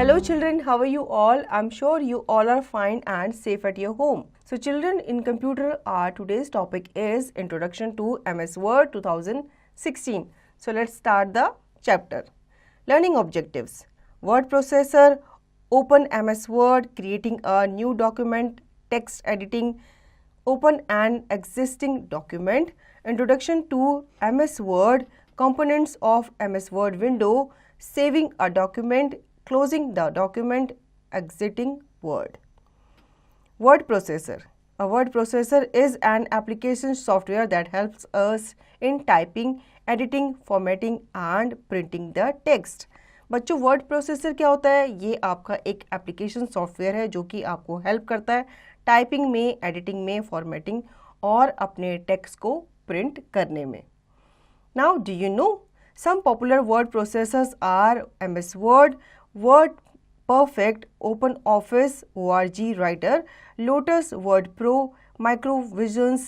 Hello children, how are you all? I'm sure you all are fine and safe at your home. So children, in computer art, today's topic is Introduction to MS Word 2016. So let's start the chapter. Learning objectives. Word processor, open MS Word, creating a new document, text editing, open an existing document, introduction to MS Word, components of MS Word window, saving a document, closing the document, exiting Word. Word processor. A word processor is an application software that helps us in typing, editing, formatting and printing the text. बच्चों word processor क्या होता है? ये आपका एक application software है जो कि आपको हेल्प करता है टाइपिंग में, एडिटिंग में, फॉर्मेटिंग और अपने टेक्स्ट को प्रिंट करने में. Now do you know some popular word processors are MS Word, Word Perfect, Open Office, ORG Writer, Lotus Word Pro, Microvisions,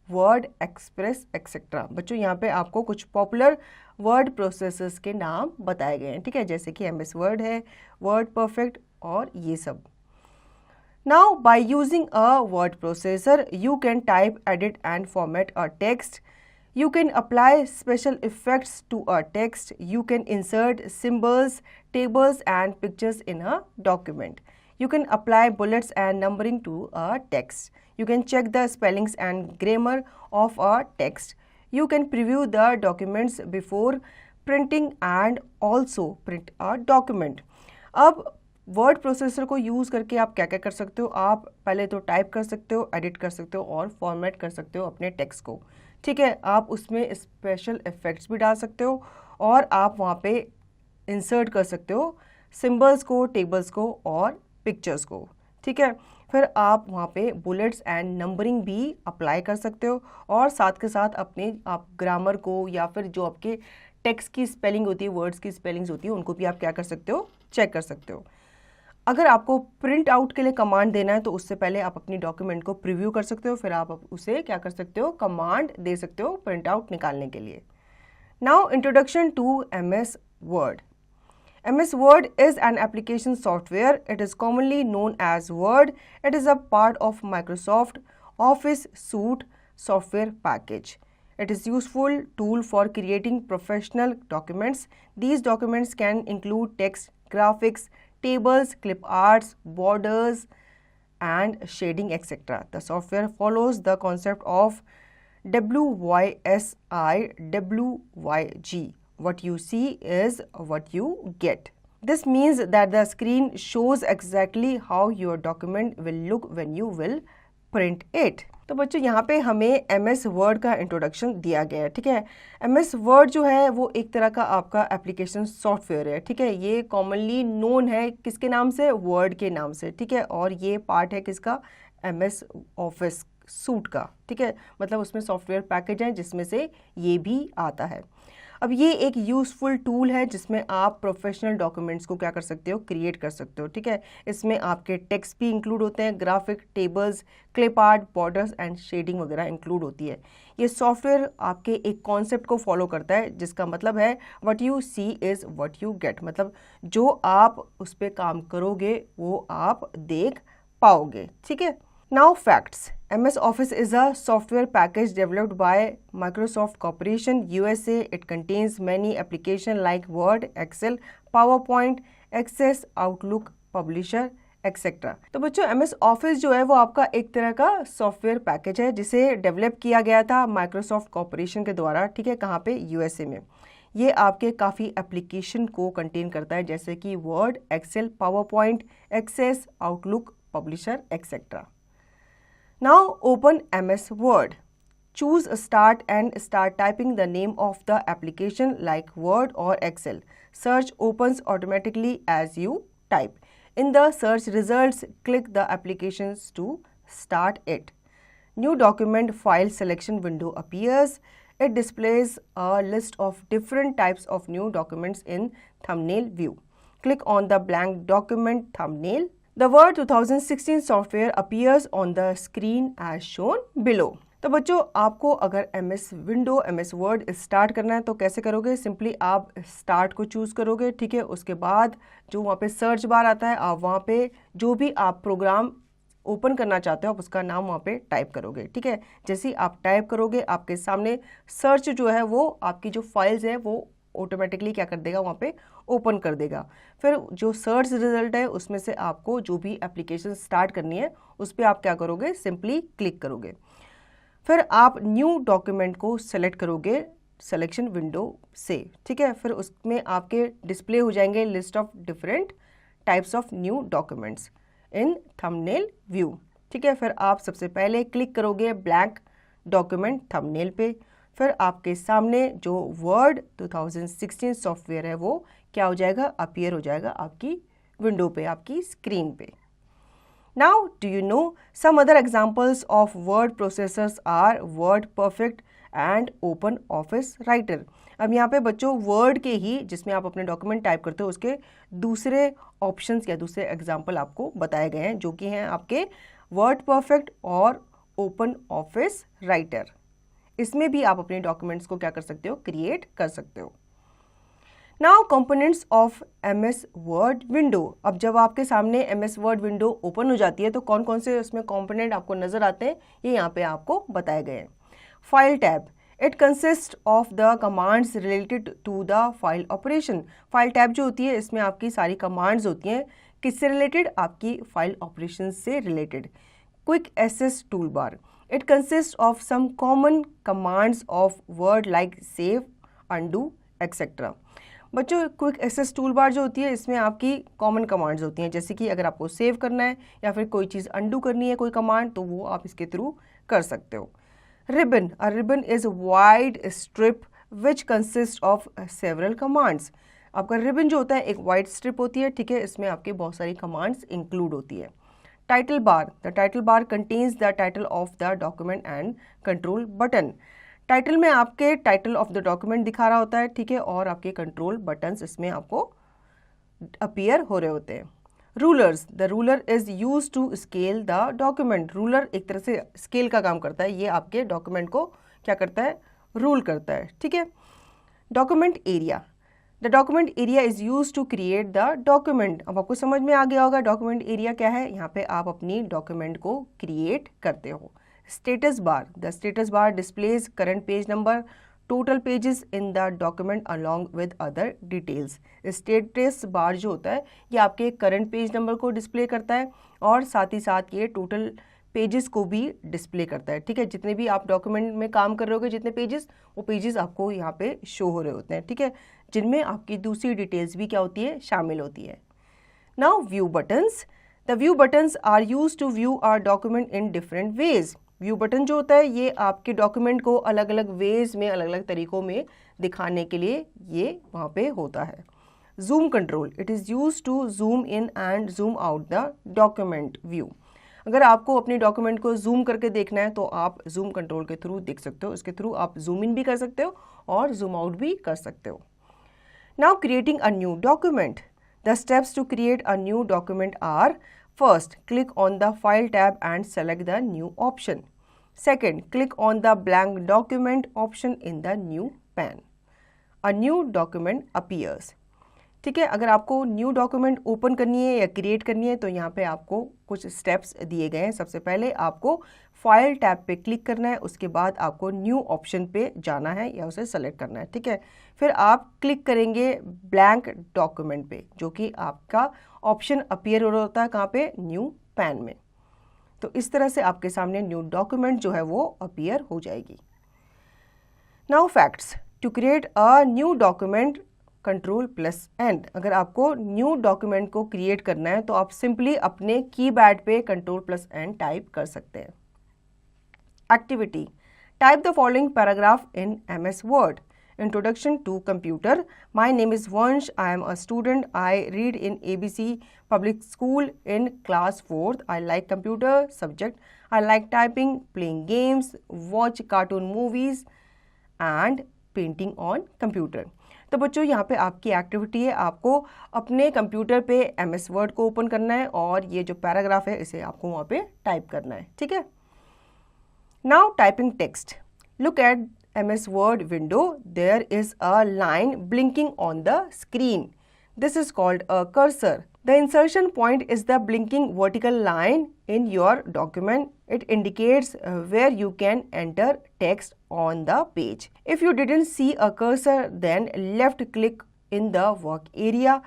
word express etcetera. बच्चों यहाँ पे आपको कुछ पॉपुलर वर्ड प्रोसेसर्स के नाम बताए गए हैं, ठीक है, जैसे कि MS Word है, वर्ड परफेक्ट और ये सब. Now by using a word processor you can type, edit and format a text. You can apply special effects to a text. You can insert symbols, tables and pictures in a document. You can apply bullets and numbering to a text. You can check the spellings and grammar of a text. You can preview the documents before printing and also print a document. अब word processor को use करके आप क्या क्या कर सकते हो? आप पहले तो टाइप कर सकते हो, एडिट कर सकते हो और फॉर्मेट कर सकते हो अपने टेक्स्ट को, ठीक है. आप उसमें स्पेशल इफ़ेक्ट्स भी डाल सकते हो और आप वहाँ पे इंसर्ट कर सकते हो सिंबल्स को, टेबल्स को और पिक्चर्स को, ठीक है. फिर आप वहाँ पे बुलेट्स एंड नंबरिंग भी अप्लाई कर सकते हो और साथ के साथ अपने आप ग्रामर को या फिर जो आपके टेक्स्ट की स्पेलिंग होती है, वर्ड्स की स्पेलिंग्स होती है, उनको भी आप क्या कर सकते हो? चेक कर सकते हो. अगर आपको प्रिंट आउट के लिए कमांड देना है तो उससे पहले आप अपनी डॉक्यूमेंट को प्रीव्यू कर सकते हो, फिर आप उसे क्या कर सकते हो? कमांड दे सकते हो प्रिंट आउट निकालने के लिए. Now introduction to MS Word. MS Word is an application software. It is commonly known as Word. It is a part of Microsoft Office suite software package. It is useful tool for creating professional documents. These documents can include text, graphics, tables, clip arts, borders and shading, etc. The software follows the concept of WYSI WYG. What you see is what you get. This means that the screen shows exactly how your document will look when you will print it. तो बच्चों यहाँ पे हमें MS Word का introduction दिया गया है, ठीक है. MS Word जो है वो एक तरह का आपका एप्लीकेशन सॉफ्टवेयर है, ठीक है. ये कॉमनली नोन है किसके नाम से? वर्ड के नाम से, ठीक है. और ये पार्ट है किसका? MS ऑफिस सूट का, ठीक है. मतलब उसमें सॉफ्टवेयर पैकेज है जिसमें से ये भी आता है. अब ये एक यूज़फुल टूल है जिसमें आप प्रोफेशनल डॉक्यूमेंट्स को क्या कर सकते हो? क्रिएट कर सकते हो, ठीक है. इसमें आपके टेक्स्ट भी इंक्लूड होते हैं, graphic, tables, clip art, borders and shading वगैरह इंक्लूड होती है. ये सॉफ्टवेयर आपके एक कॉन्सेप्ट को फॉलो करता है जिसका मतलब है what you see is what you get. मतलब जो आप उस पर काम करोगे वो आप देख पाओगे, ठीक है. Now facts. MS Office is a software package developed by Microsoft Corporation, USA. It contains many applications like Word, Excel, PowerPoint, Access, Outlook, Publisher, etc. तो बच्चों MS Office जो है वो आपका एक तरह का सॉफ्टवेयर पैकेज है जिसे डेवलप किया गया था Microsoft Corporation के द्वारा, ठीक है. कहाँ पे? USA में. ये आपके काफ़ी एप्लीकेशन को कंटेन करता है जैसे कि Word, Excel, PowerPoint, Access, Outlook, Publisher, etc. Now open MS Word. Choose Start and start typing the name of the application like Word or Excel. Search opens automatically as you type. In the search results, click the applications to start it. New document file selection window appears. It displays a list of different types of new documents in thumbnail view. Click on the blank document thumbnail. The Word 2016 software appears on the screen as shown below. तो बच्चों आपको अगर MS window MS word start करना है तो कैसे करोगे? Simply आप स्टार्ट को चूज़ करोगे, ठीक है। उसके बाद जो वहाँ पे सर्च बार आता है, आप वहाँ पे जो भी आप प्रोग्राम ओपन करना चाहते हो आप उसका नाम वहाँ पे टाइप करोगे, ठीक है। जैसे ही आप टाइप करोगे आपके सामने सर्च जो है वो आपकी जो फाइल्स है वो ऑटोमेटिकली क्या कर देगा, वहाँ पे ओपन कर देगा। फिर जो सर्च रिजल्ट है उसमें से आपको जो भी एप्लीकेशन स्टार्ट करनी है उस पर आप क्या करोगे, सिंपली क्लिक करोगे। फिर आप न्यू डॉक्यूमेंट को सेलेक्ट करोगे सिलेक्शन विंडो से, ठीक है। फिर उसमें आपके डिस्प्ले हो जाएंगे list of different types of new documents in thumbnail view, ठीक है। फिर आप सबसे पहले क्लिक करोगे ब्लैंक डॉक्यूमेंट थंबनेल पे। फिर आपके सामने जो वर्ड 2016 सॉफ्टवेयर है वो क्या हो जाएगा, अपीयर हो जाएगा आपकी विंडो पे, आपकी स्क्रीन पे। Now, do you know some other examples of word processors are WordPerfect and OpenOffice Writer? अब यहाँ पे बच्चों वर्ड के ही जिसमें आप अपने डॉक्यूमेंट टाइप करते हो उसके दूसरे ऑप्शंस या दूसरे एग्जाम्पल आपको बताए गए हैं जो कि हैं आपके WordPerfect और OpenOffice Writer। इसमें भी आप अपने डॉक्यूमेंट्स को क्या कर सकते हो, क्रिएट कर सकते हो। Now components of MS word window. अब जब आपके सामने MS वर्ड विंडो ओपन हो जाती है तो कौन कौन से उसमें कंपोनेंट आपको नजर आते हैं, ये यहाँ पे आपको बताए गए हैं। File tab, it consist of the commands related to the file operation. File tab जो होती है इसमें आपकी सारी कमांड्स होती हैं, किससे रिलेटेड, आपकी फाइल ऑपरेशन से related. Quick access tool bar, it consist of some common commands of word like save, undo etcetera. बच्चों क्विक एक्सेस टूल बार जो होती है इसमें आपकी कॉमन कमांड्स होती हैं, जैसे कि अगर आपको सेव करना है या फिर कोई चीज़ अंडू करनी है कोई कमांड तो वो आप इसके थ्रू कर सकते हो। Ribbon, a ribbon is wide strip which consist of several commands. आपका रिबन जो होता है एक वाइड स्ट्रिप होती है, ठीक है, इसमें आपकी बहुत सारी कमांड्स इंक्लूड होती है। Title bar, the title bar contains the title of the document and control button. Title में आपके टाइटल ऑफ द डॉक्यूमेंट दिखा रहा होता है, ठीक है, और आपके कंट्रोल बटन्स इसमें आपको अपीयर हो रहे होते हैं। Rulers, the ruler is use to scale the document. Ruler एक तरह से स्केल का काम करता है, ये आपके डॉक्यूमेंट को क्या करता है, रूल करता है, ठीक है। Document area, the document area is use to create the document. अब आपको समझ में आ गया होगा डॉक्यूमेंट एरिया क्या है, यहाँ पे आप अपनी डॉक्यूमेंट को क्रिएट करते हो। Status bar, the status bar displays current page number, total pages in the document along with other details. Status bar जो होता है ये आपके करंट पेज नंबर को डिस्प्ले करता है और साथ ही साथ ये टोटल पेजेस को भी डिस्प्ले करता है, ठीक है। जितने भी आप डॉक्यूमेंट में काम कर रहे होगे जितने पेजेस, वो पेजेस आपको यहाँ पे शो हो रहे होते हैं, ठीक है, जिनमें आपकी दूसरी डिटेल्स भी क्या होती है, शामिल होती है। Now view buttons, the view buttons are use to view our document in different ways. View button जो होता है ये आपके डॉक्यूमेंट को अलग अलग वेज में, अलग अलग तरीकों में दिखाने के लिए ये वहाँ पे होता है। Zoom control, it is use to zoom in and zoom out the document view. अगर आपको अपने डॉक्यूमेंट को जूम करके देखना है तो आप जूम कंट्रोल के थ्रू देख सकते हो, इसके थ्रू आप जूम इन भी कर सकते हो और जूम आउट भी कर सकते हो। Now creating a new document, the steps to create a new document are: first, click on the File tab and select the new option. Second, click on the blank document option in the new pane. A new document appears. ठीक है, अगर आपको new document open करनी है या create करनी है तो यहाँ पे आपको कुछ स्टेप्स दिए गए हैं। सबसे पहले आपको फाइल टैब पे क्लिक करना है, उसके बाद आपको न्यू ऑप्शन पे जाना है या उसे सेलेक्ट करना है, ठीक है। फिर आप क्लिक करेंगे ब्लैंक डॉक्यूमेंट पे, जो कि आपका ऑप्शन अपीयर हो रहा होता है कहाँ पे, न्यू पैन में। तो इस तरह से आपके सामने न्यू डॉक्यूमेंट जो है वो अपीयर हो जाएगी। Now facts, to create a new document Ctrl+N। अगर आपको न्यू डॉक्यूमेंट को क्रिएट करना है तो आप सिंपली अपने कीपैड पे Ctrl+N टाइप कर सकते हैं। Activity, type the following paragraph in MS Word. Introduction to computer. My name is Vansh. I am a student. I read in ABC Public School in class 4th. I like computer subject. I like typing, playing games, watch cartoon movies and painting on computer. तो बच्चों यहाँ पे आपकी activity है, आपको अपने computer पे MS Word को ओपन करना है और ये जो पैराग्राफ है इसे आपको वहाँ पे टाइप करना है, ठीक है। Now typing text. Look at MS Word window. There is a line blinking on the screen. This is called a cursor. The insertion point is the blinking vertical line in your document. It indicates where you can enter text on the page. If you didn't see a cursor, then left click in the work area.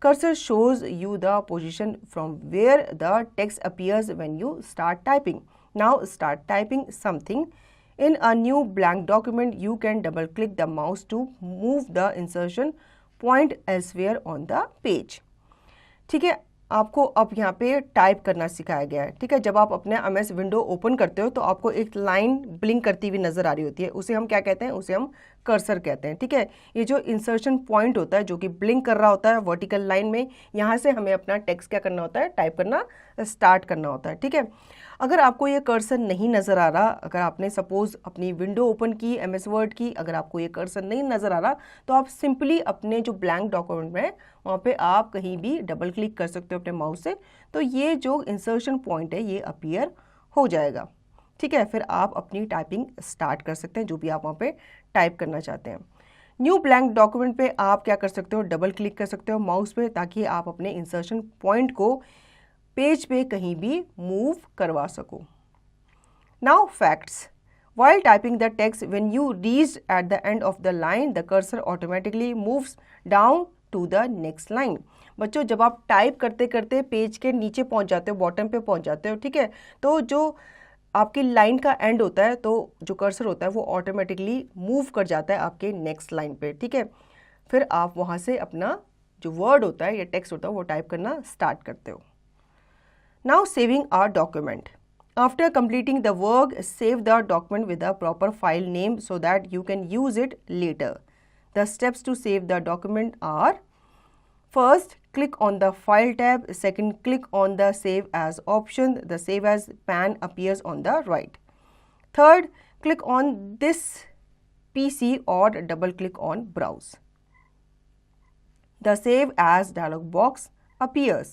Cursor shows you the position from where the text appears when you start typing. Now start typing something. In a new blank document, you can double click the mouse to move the insertion point elsewhere on the page. ठीक है, आपको अब यहाँ पे type करना सिखाया गया है. ठीक है, जब आप अपने MS विंडो ओपन करते हो तो आपको एक लाइन ब्लिंक करती हुई नजर आ रही होती है, उसे हम क्या कहते हैं, उसे हम कर्सर कहते हैं. ठीक है, ये जो इंसर्शन पॉइंट होता है जो कि ब्लिंक कर रहा होता है वर्टिकल लाइन में, यहाँ से हमें अपना टेक्स्ट क्या करना होता है, टाइप करना स्टार्ट करना होता है. ठीक है, अगर आपको ये कर्सर नहीं नज़र आ रहा, अगर आपने सपोज अपनी विंडो ओपन की MS वर्ड की, अगर आपको ये कर्सर नहीं नज़र आ रहा तो आप सिंपली अपने जो ब्लैंक डॉक्यूमेंट में वहाँ पे आप कहीं भी डबल क्लिक कर सकते हो अपने माउस से, तो ये जो इंसर्शन पॉइंट है ये अपीयर हो जाएगा. ठीक है, फिर आप अपनी टाइपिंग स्टार्ट कर सकते हैं जो भी आप वहाँ पे टाइप करना चाहते हैं. न्यू ब्लैंक डॉक्यूमेंट पे आप क्या कर सकते हो, डबल क्लिक कर सकते हो माउस पे, ताकि आप अपने इंसर्शन पॉइंट को पेज पे कहीं भी मूव करवा सको. Now facts. While typing the text, when you reach at the end of the line, the cursor automatically moves down to the next line. बच्चों, जब आप टाइप करते करते पेज के नीचे पहुंच जाते हो, बॉटम पे पहुंच जाते हो, ठीक है, तो जो आपकी लाइन का एंड होता है, तो जो कर्सर होता है वो ऑटोमेटिकली मूव कर जाता है आपके नेक्स्ट लाइन पे. ठीक है, फिर आप वहाँ से अपना जो वर्ड होता है या टेक्स्ट होता है वो टाइप करना स्टार्ट करते हो. Now saving our document. After completing the work, save the document with a proper file name so that you can use it later. The steps to save the document are: first, click on the File tab. Second, click on the Save As option. The Save As pan appears on the right. Third, click on this PC or double click on Browse. The Save As dialog box appears.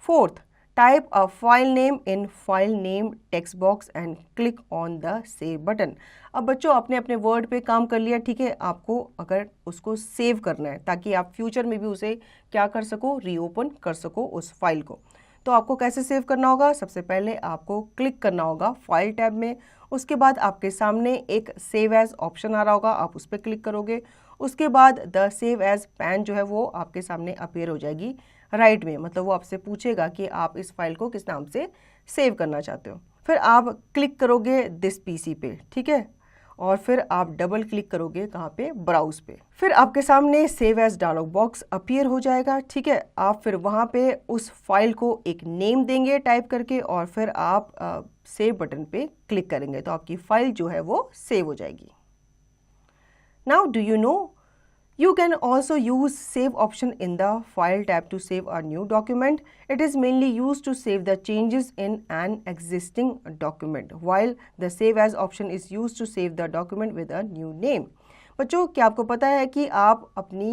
Fourth, type a file name in file name text box and click on the save button. अब बच्चों, आपने अपने word पे काम कर लिया. ठीक है, आपको अगर उसको सेव करना है ताकि आप फ्यूचर में भी उसे क्या कर सको, रीओपन कर सको उस फाइल को, तो आपको कैसे सेव करना होगा, सबसे पहले आपको क्लिक करना होगा फाइल टैब में. उसके बाद आपके सामने एक सेव एज ऑप्शन आ रहा होगा, आप उस पर क्लिक करोगे. उसके बाद द सेव एज पैन जो है वो आपके सामने अपीयर हो जाएगी राइट में, मतलब वो आपसे पूछेगा कि आप इस फाइल को किस नाम से सेव करना चाहते हो. फिर आप क्लिक करोगे दिस पीसी पे. ठीक है, और फिर आप डबल क्लिक करोगे कहाँ पे, ब्राउज पे. फिर आपके सामने save as dialog box appear हो जाएगा. ठीक है, आप फिर वहाँ पे उस फाइल को एक नेम देंगे टाइप करके और फिर आप सेव बटन पे क्लिक करेंगे तो आपकी फाइल जो है वो सेव हो जाएगी. Now do you no you can also use save option in the file tab to save a new document. It is mainly used to save the changes in an existing document, while the save as option is used to save the document with a new name. बच्चों, क्या आपको पता है कि आप अपनी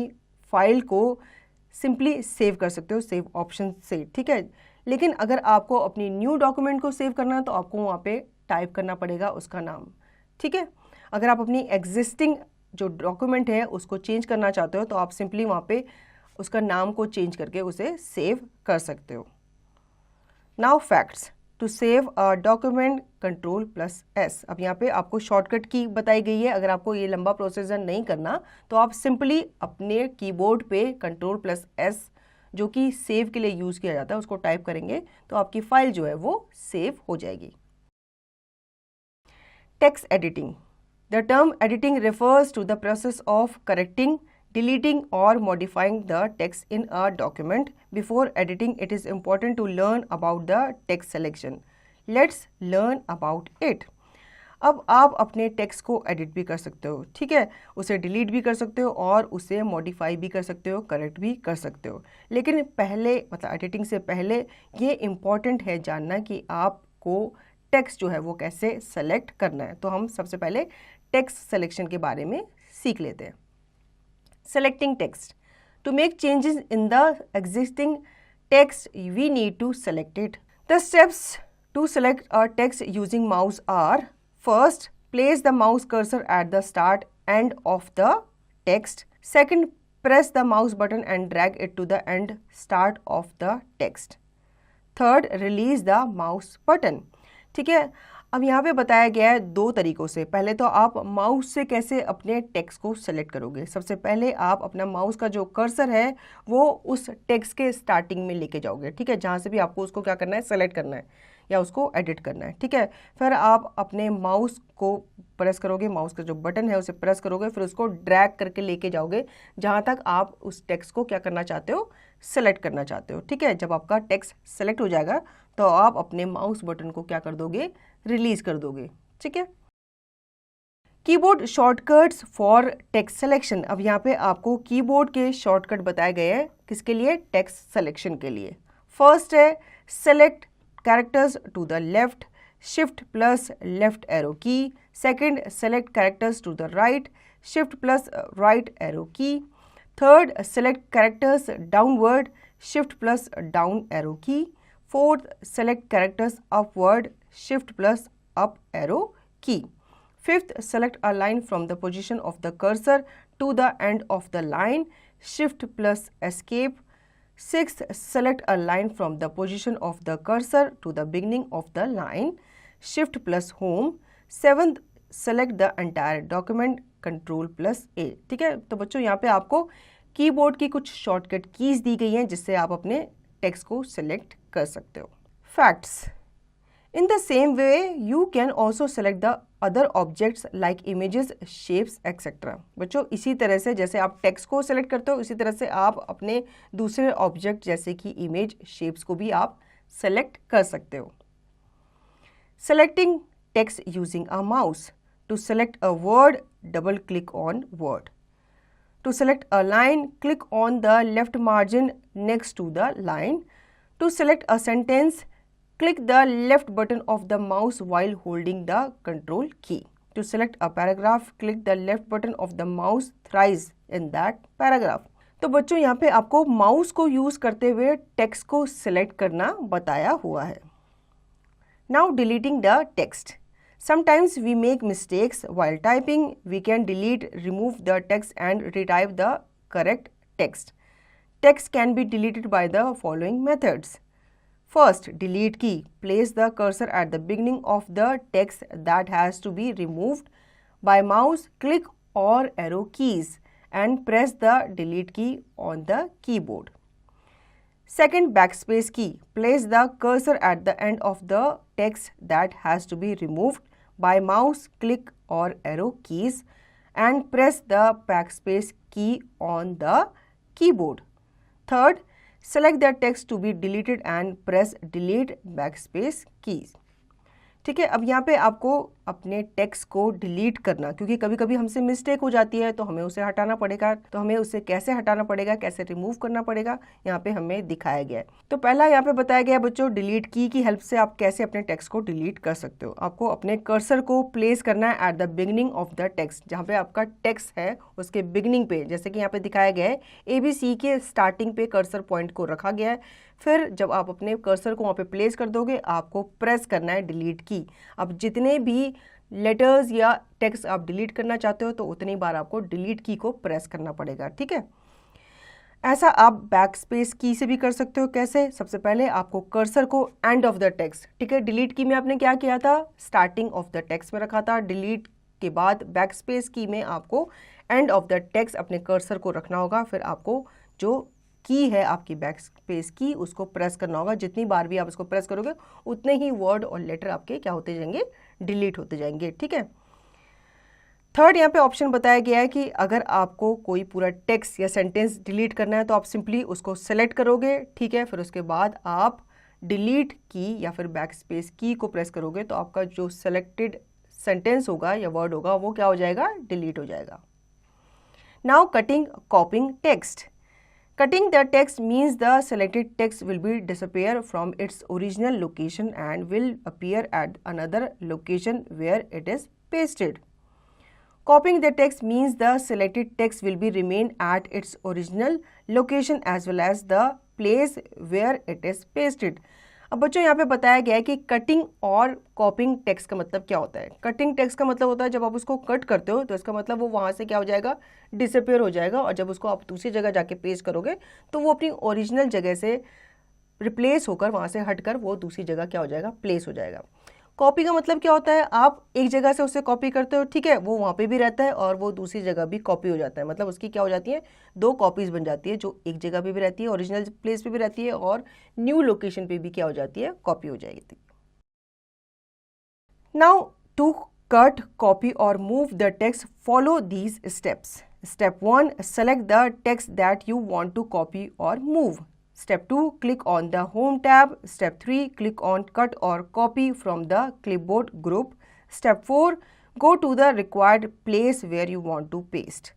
file को simply save कर सकते हो सेव ऑप्शन से. ठीक है, लेकिन अगर आपको अपनी न्यू डॉक्यूमेंट को सेव करना है तो आपको वहाँ पे टाइप करना पड़ेगा उसका नाम. ठीक है, अगर आप अपनी एग्जिस्टिंग जो डॉक्यूमेंट है उसको चेंज करना चाहते हो तो आप सिंपली वहाँ पे उसका नाम को चेंज करके उसे सेव कर सकते हो. Now facts. To save a document Ctrl+S. अब यहाँ पे आपको शॉर्टकट की बताई गई है. अगर आपको ये लंबा प्रोसीजर नहीं करना तो आप सिंपली अपने कीबोर्ड पे Ctrl+S जो कि सेव के लिए यूज़ किया जाता है उसको टाइप करेंगे तो आपकी फाइल जो है वो सेव हो जाएगी. Text editing. The term editing refers to the process of correcting, deleting or modifying the text in a document. Before editing, it is important to learn about the text selection. Let's learn about it. अब आप अपने text को edit भी कर सकते हो. ठीक है, उसे डिलीट भी कर सकते हो और उसे मॉडिफाई भी कर सकते हो, करेक्ट भी कर सकते हो. लेकिन पहले मतलब एडिटिंग से पहले ये इम्पॉर्टेंट है जानना कि आपको टेक्स्ट जो है वो कैसे सेलेक्ट करना है. तो हम सबसे पहले टेक्स्ट सिलेक्शन के बारे में सीख लेते हैं. Selecting text. To make changes in the existing text we need to select it. The steps to select a text using mouse are: First, place the mouse cursor at the start end of the text. Second, press the mouse button and drag it to the end start of the text. Third, release the mouse button. ठीक है, अब यहाँ पे बताया गया है दो तरीकों से। पहले तो आप माउस से कैसे अपने टेक्स्ट को सेलेक्ट करोगे। सबसे पहले आप अपना माउस का जो कर्सर है वो उस टेक्स्ट के स्टार्टिंग में लेके जाओगे, ठीक है, जहाँ से भी आपको उसको क्या करना है, सेलेक्ट करना है या उसको एडिट करना है, ठीक है। फिर आप अपने माउस को प्रेस करोगे, माउस का जो बटन है उसे प्रेस करोगे, फिर उसको ड्रैग करके लेके जाओगे जहाँ तक आप उस टेक्स्ट को क्या करना चाहते हो, सेलेक्ट करना चाहते हो, ठीक है। जब आपका टेक्स्ट सेलेक्ट हो जाएगा तो आप अपने माउस बटन को क्या कर दोगे, रिलीज कर दोगे, ठीक है। Keyboard shortcuts for text selection. अब यहाँ पे आपको कीबोर्ड के शॉर्टकट बताए गए हैं, किसके लिए, टेक्स्ट सिलेक्शन के लिए। फर्स्ट है select characters to the left, shift plus left arrow key. Second, select characters to the right, shift plus right arrow key. Third, select characters downward, shift plus down arrow key. Fourth, select characters upward, shift plus up arrow key. Fifth, select a line from the position of the cursor to the end of the line, shift plus escape. Sixth, select a line from the position of the cursor to the beginning of the line, shift plus home. Seventh, select the entire document, control plus A. ठीक है, तो बच्चों यहाँ पे आपको keyboard की कुछ shortcut keys दी गई हैं जिससे आप अपने टेक्स्ट को सिलेक्ट कर सकते हो। Facts. In the same way, you can also select the other objects like images, shapes, etc. बच्चों इसी तरह से जैसे आप टेक्स्ट को सेलेक्ट करते हो, इसी तरह से आप अपने दूसरे ऑब्जेक्ट जैसे कि इमेज, शेप्स को भी आप सेलेक्ट कर सकते हो। Selecting text using a mouse. To select a word, double click on word. To select a line, click on the left margin next to the line. To select a sentence, click the left button of the mouse while holding the control key. To select a paragraph, click the left button of the mouse thrice in that paragraph. तो बच्चों यहाँ पे आपको mouse को use करते हुए text को select करना बताया हुआ है। Now deleting the text. Sometimes we make mistakes while typing. We can delete, remove the text and retype the correct text. Text can be deleted by the following methods. First, delete key. Place the cursor at the beginning of the text that has to be removed. By mouse, click or arrow keys and press the delete key on the keyboard. Second, backspace key. Place the cursor at the end of the text that has to be removed. By mouse, click or arrow keys and press the backspace key on the keyboard. Third, select the text to be deleted and press delete backspace keys. ठीक है, अब यहाँ पे आपको अपने text को delete करना, क्योंकि कभी कभी हमसे मिस्टेक हो जाती है तो हमें उसे हटाना पड़ेगा। तो हमें उसे कैसे हटाना पड़ेगा, कैसे रिमूव करना पड़ेगा, यहाँ पे हमें दिखाया गया है। तो पहला यहाँ पे बताया गया बच्चों, डिलीट की हेल्प से आप कैसे अपने टेक्स्ट को डिलीट कर सकते हो। आपको अपने कर्सर को प्लेस करना है at the beginning of the text, जहाँ पे आपका टेक्स्ट है उसके बिगिनिंग पे, जैसे कि यहाँ पे दिखाया गया है ABC के स्टार्टिंग पे कर्सर पॉइंट को रखा गया है। फिर जब आप अपने कर्सर को वहाँ पे प्लेस कर दोगे, आपको प्रेस करना है डिलीट की। अब जितने भी लेटर्स या टेक्स्ट आप डिलीट करना चाहते हो तो उतनी बार आपको डिलीट की को प्रेस करना पड़ेगा, ठीक है। ऐसा आप बैक स्पेस की से भी कर सकते हो। कैसे? सबसे पहले आपको कर्सर को एंड ऑफ द टेक्स्ट, ठीक है, डिलीट की में आपने क्या किया था, स्टार्टिंग ऑफ द टेक्स्ट में रखा था। डिलीट के बाद बैक स्पेस की में आपको एंड ऑफ द टेक्स्ट अपने कर्सर को रखना होगा। फिर आपको जो की है आपकी बैक स्पेस की, उसको प्रेस करना होगा। जितनी बार भी आप इसको प्रेस करोगे उतने ही वर्ड और लेटर आपके क्या होते जाएंगे, डिलीट होते जाएंगे, ठीक है। थर्ड यहाँ पे ऑप्शन बताया गया है कि अगर आपको कोई पूरा टेक्स्ट या सेंटेंस डिलीट करना है तो आप सिंपली उसको सेलेक्ट करोगे, ठीक है। फिर उसके बाद आप डिलीट की या फिर बैक स्पेस की को प्रेस करोगे तो आपका जो सेलेक्टेड सेंटेंस होगा या वर्ड होगा वो क्या हो जाएगा, डिलीट हो जाएगा। Now cutting कॉपिंग text. Cutting the text means the selected text will be disappear from its original location and will appear at another location where it is pasted. Copying the text means the selected text will be remain at its original location as well as the place where it is pasted. अब बच्चों यहाँ पे बताया गया है कि cutting और कॉपिंग text का मतलब क्या होता है। कटिंग टेक्स्ट का मतलब होता है जब आप उसको कट करते हो तो इसका मतलब वो वहाँ से क्या हो जाएगा, डिसअपियर हो जाएगा, और जब उसको आप दूसरी जगह जाके पेस्ट करोगे तो वो अपनी ओरिजिनल जगह से रिप्लेस होकर, वहाँ से हटकर वो दूसरी जगह क्या हो जाएगा, प्लेस हो जाएगा। कॉपी का मतलब क्या होता है, आप एक जगह से उसे कॉपी करते हो, ठीक है, वो वहाँ पे भी रहता है और वो दूसरी जगह भी कॉपी हो जाता है। मतलब उसकी क्या हो जाती है, दो कॉपीज बन जाती है, जो एक जगह पे भी रहती है, ओरिजिनल प्लेस पे भी रहती है, और न्यू लोकेशन पे भी क्या हो जाती है, कॉपी हो जाएगी। नाउ टू कट, कॉपी और move the text, follow these steps. Step 1, select the text that you want to copy और move. Step 2, click on the Home tab. Step 3, click on Cut or Copy from the Clipboard group. Step 4, go to the required place where you want to paste.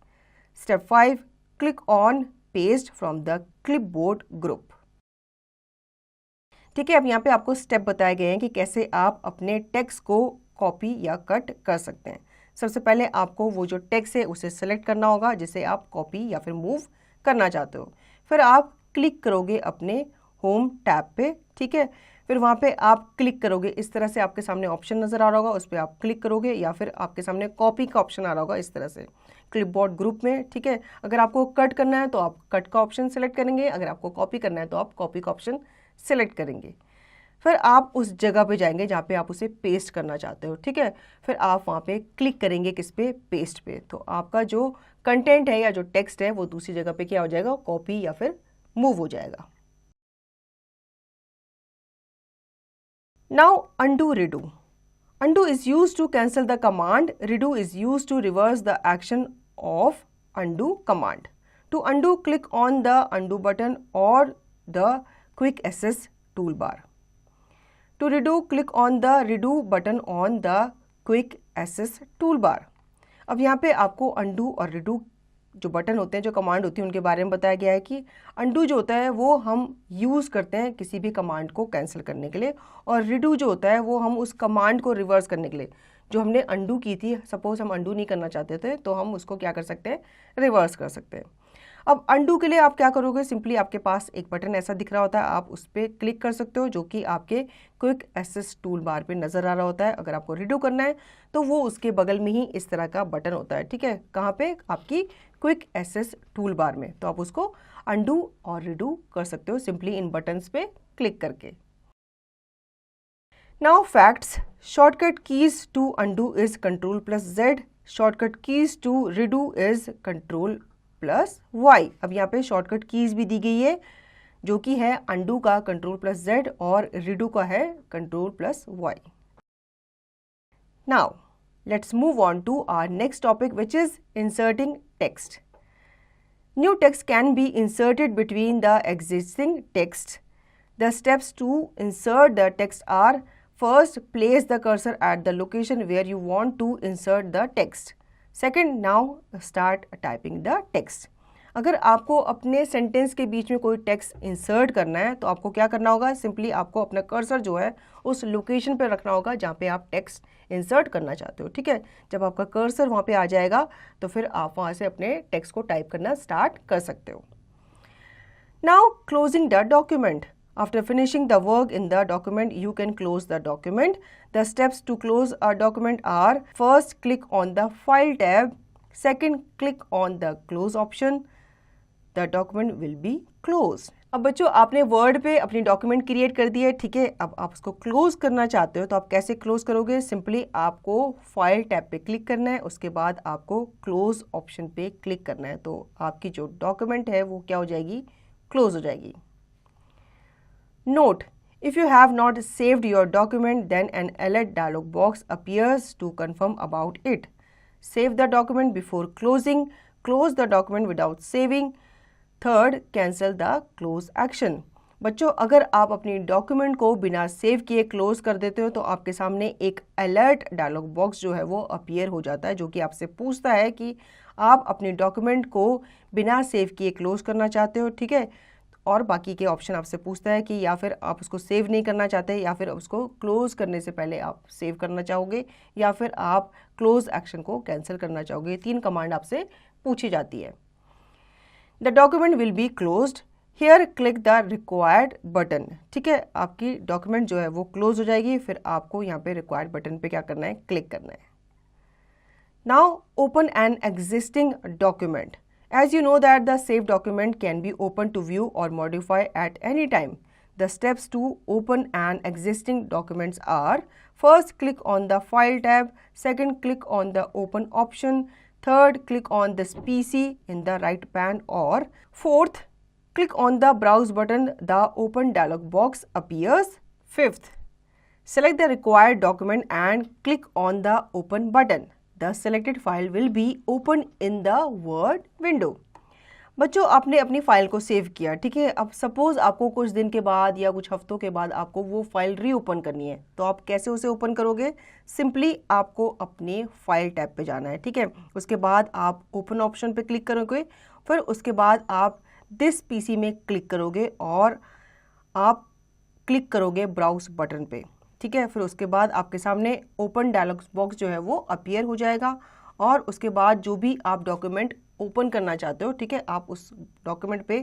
Step 5, click on Paste from the Clipboard group. ठीक है, अब यहाँ पे आपको step बताए गए हैं कि कैसे आप अपने टेक्स्ट को कॉपी या कट कर सकते हैं। सबसे पहले आपको वो जो टेक्स्ट है उसे सेलेक्ट करना होगा जिसे आप कॉपी या फिर मूव करना चाहते हो। फिर आप क्लिक करोगे अपने होम टैब पे, ठीक है। फिर वहाँ पे आप क्लिक करोगे, इस तरह से आपके सामने ऑप्शन नज़र आ रहा होगा, उस पर आप क्लिक करोगे, या फिर आपके सामने कॉपी का ऑप्शन आ रहा होगा इस तरह से क्लिपबोर्ड ग्रुप में, ठीक है। अगर आपको कट करना है तो आप कट का ऑप्शन सेलेक्ट करेंगे, अगर आपको कॉपी करना है तो आप कॉपी का ऑप्शन सेलेक्ट करेंगे। फिर आप उस जगह पे जाएंगे जहाँ पे आप उसे पेस्ट करना चाहते हो, ठीक है। फिर आप वहाँ पे क्लिक करेंगे किस पे, पेस्ट पे, तो आपका जो कंटेंट है या जो टेक्स्ट है वो दूसरी जगह पे क्या हो जाएगा, कॉपी या फिर मूव हो जाएगा। Now undo redo. Undo is used to cancel the command. Redo is used to reverse the action of undo command. To undo, click on the undo button or the quick access toolbar. To redo, click on the redo button on the quick access toolbar. अब यहाँ पे आपको undo और redo जो button होते हैं, जो command होती है, उनके बारे में बताया गया है कि अंडू जो होता है वो हम यूज़ करते हैं किसी भी कमांड को कैंसिल करने के लिए, और रिडू जो होता है वो हम उस कमांड को रिवर्स करने के लिए, जो हमने अंडू की थी, सपोज हम अंडू नहीं करना चाहते थे तो हम उसको क्या कर सकते हैं, रिवर्स कर सकते हैं। अब अंडू के लिए आप क्या करोगे, सिंपली आपके पास एक बटन ऐसा दिख रहा होता है, आप उस पर क्लिक कर सकते हो, जो कि आपके क्विक एक्सेस टूल बार पे नज़र आ रहा होता है। अगर आपको रिडू करना है तो वो उसके बगल में ही इस तरह का बटन होता है, ठीक है, कहाँ पे, आपकी क्विक एक्सेस टूल बार में। तो आप उसको अंडू और रिडू कर सकते हो सिंपली इन बटन्स पे क्लिक करके। Now facts, shortcut keys to undo is Ctrl+Z, shortcut keys to redo is Ctrl+Y। अब यहाँ पे शॉर्टकट कीज भी दी गई है, जो कि है अंडू का Ctrl+Z और रिडू का है Ctrl+Y। Now let's move on to our next topic, which is inserting text. New text can be inserted between the existing text. The steps to insert the text are: first, place the cursor at the location where you want to insert the text. Second, now start typing the text. अगर आपको अपने sentence के बीच में कोई text insert करना है तो आपको क्या करना होगा, सिंपली आपको अपना कर्सर जो है उस लोकेशन पर रखना होगा जहाँ पे आप टेक्स्ट इंसर्ट करना चाहते हो, ठीक है। जब आपका कर्सर वहाँ पे आ जाएगा तो फिर आप वहाँ से अपने टेक्स्ट को टाइप करना स्टार्ट कर सकते हो। Now closing the document. After finishing the work in the document, you can close the document. The steps to close a document are: first, click on the File tab. Second, click on the Close option. The document will be closed. अब बच्चों, आपने word पे अपनी document create कर दी है, ठीक है। अब आप उसको क्लोज करना चाहते हो तो आप कैसे क्लोज करोगे, सिंपली आपको फाइल टैब पे क्लिक करना है, उसके बाद आपको क्लोज ऑप्शन पे क्लिक करना है, तो आपकी जो डॉक्यूमेंट है वो क्या हो जाएगी, क्लोज हो जाएगी। Note: if you have not saved your document, then an alert dialog box appears to confirm about it. Save the document before closing. Close the document without saving. Third, cancel the close action. बच्चों, अगर आप अपनी document को बिना save किए close कर देते हो तो आपके सामने एक अलर्ट डायलॉग बॉक्स जो है वो अपीयर हो जाता है, जो कि आपसे पूछता है कि आप अपनी डॉक्यूमेंट को बिना सेव किए क्लोज करना चाहते हो, ठीक है। और बाकी के ऑप्शन आपसे पूछता है कि या फिर आप उसको सेव नहीं करना चाहते, या फिर उसको क्लोज करने से पहले आप सेव करना चाहोगे, या फिर आप क्लोज एक्शन को कैंसिल करना चाहोगे। 3 कमांड आपसे पूछी जाती है। The document will be closed. Hair click the required button. ठीक है, आपकी डॉक्यूमेंट जो है वो क्लोज हो जाएगी, फिर आपको यहाँ पे रिक्वायर्ड बटन पे क्या करना है, क्लिक करना है। Now open an existing document. As you know that the saved document can be opened to view or modify at any time. The steps to open an existing documents are: first, click on the File tab, second, click on the Open option, third, click on this PC in the right pane, or fourth, click on the Browse button. The Open dialog box appears. Fifth, select the required document and click on the Open button. The selected file will be opened in the Word window. बच्चों, आपने अपनी file को save किया, ठीक है। अब suppose आपको कुछ दिन के बाद या कुछ हफ्तों के बाद आपको वो फाइल रीओपन करनी है, तो आप कैसे उसे ओपन करोगे? सिंपली आपको अपने फाइल टैब पे जाना है, ठीक है। उसके बाद आप ओपन ऑप्शन पे क्लिक करोगे, फिर उसके बाद आप दिस पीसी में क्लिक करोगे और आप क्लिक करोगे ब्राउज बटन पे, ठीक है। फिर उसके बाद आपके सामने ओपन डायलॉग बॉक्स जो है वो अपीयर हो जाएगा और उसके बाद जो भी आप डॉक्यूमेंट ओपन करना चाहते हो, ठीक है, आप उस डॉक्यूमेंट पे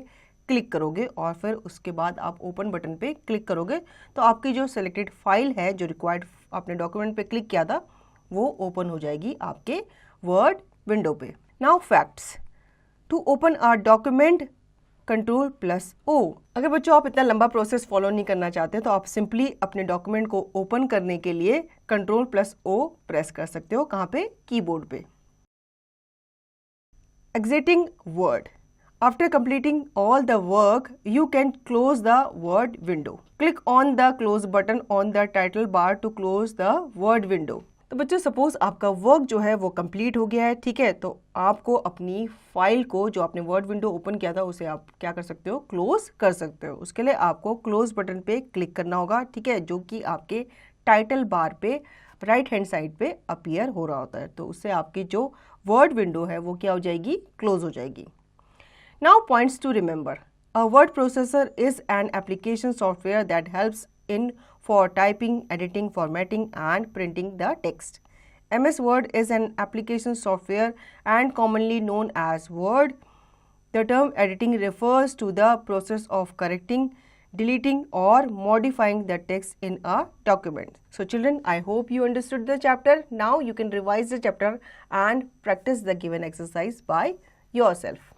क्लिक करोगे और फिर उसके बाद आप ओपन बटन पे क्लिक करोगे, तो आपकी जो सिलेक्टेड फाइल है, जो रिक्वायर्ड आपने डॉक्यूमेंट पे क्लिक किया था, वो ओपन हो जाएगी आपके वर्ड विंडो पे। Now facts. To open a document, Ctrl+O। अगर बच्चों आप इतना लंबा प्रोसेस फॉलो नहीं करना चाहते तो आप सिंपली अपने डॉक्यूमेंट को ओपन करने के लिए Ctrl+O प्रेस कर सकते हो। कहाँ पे? कीबोर्ड पे। Exiting Word. After completing all the work, you can close the Word window. Click on the close button on the title bar to close the Word window. तो बच्चों सपोज आपका work जो है वो कंप्लीट हो गया है, ठीक है, तो आपको अपनी फाइल को, जो आपने वर्ड विंडो ओपन किया था, उसे आप क्या कर सकते हो, क्लोज कर सकते हो। उसके लिए आपको क्लोज बटन पे क्लिक करना होगा, ठीक है, जो कि आपके टाइटल बार पे राइट हैंड साइड पे अपीयर हो रहा होता है। तो उससे आपकी जो वर्ड विंडो है वो क्या हो जाएगी, क्लोज हो जाएगी। Now points to remember. A word processor is an application software that helps in for typing, editing, formatting and printing the text. MS Word is an application software and commonly known as Word. The term editing refers to the process of correcting, deleting or modifying the text in a document. So children, I hope you understood the chapter. Now you can revise the chapter and practice the given exercise by yourself.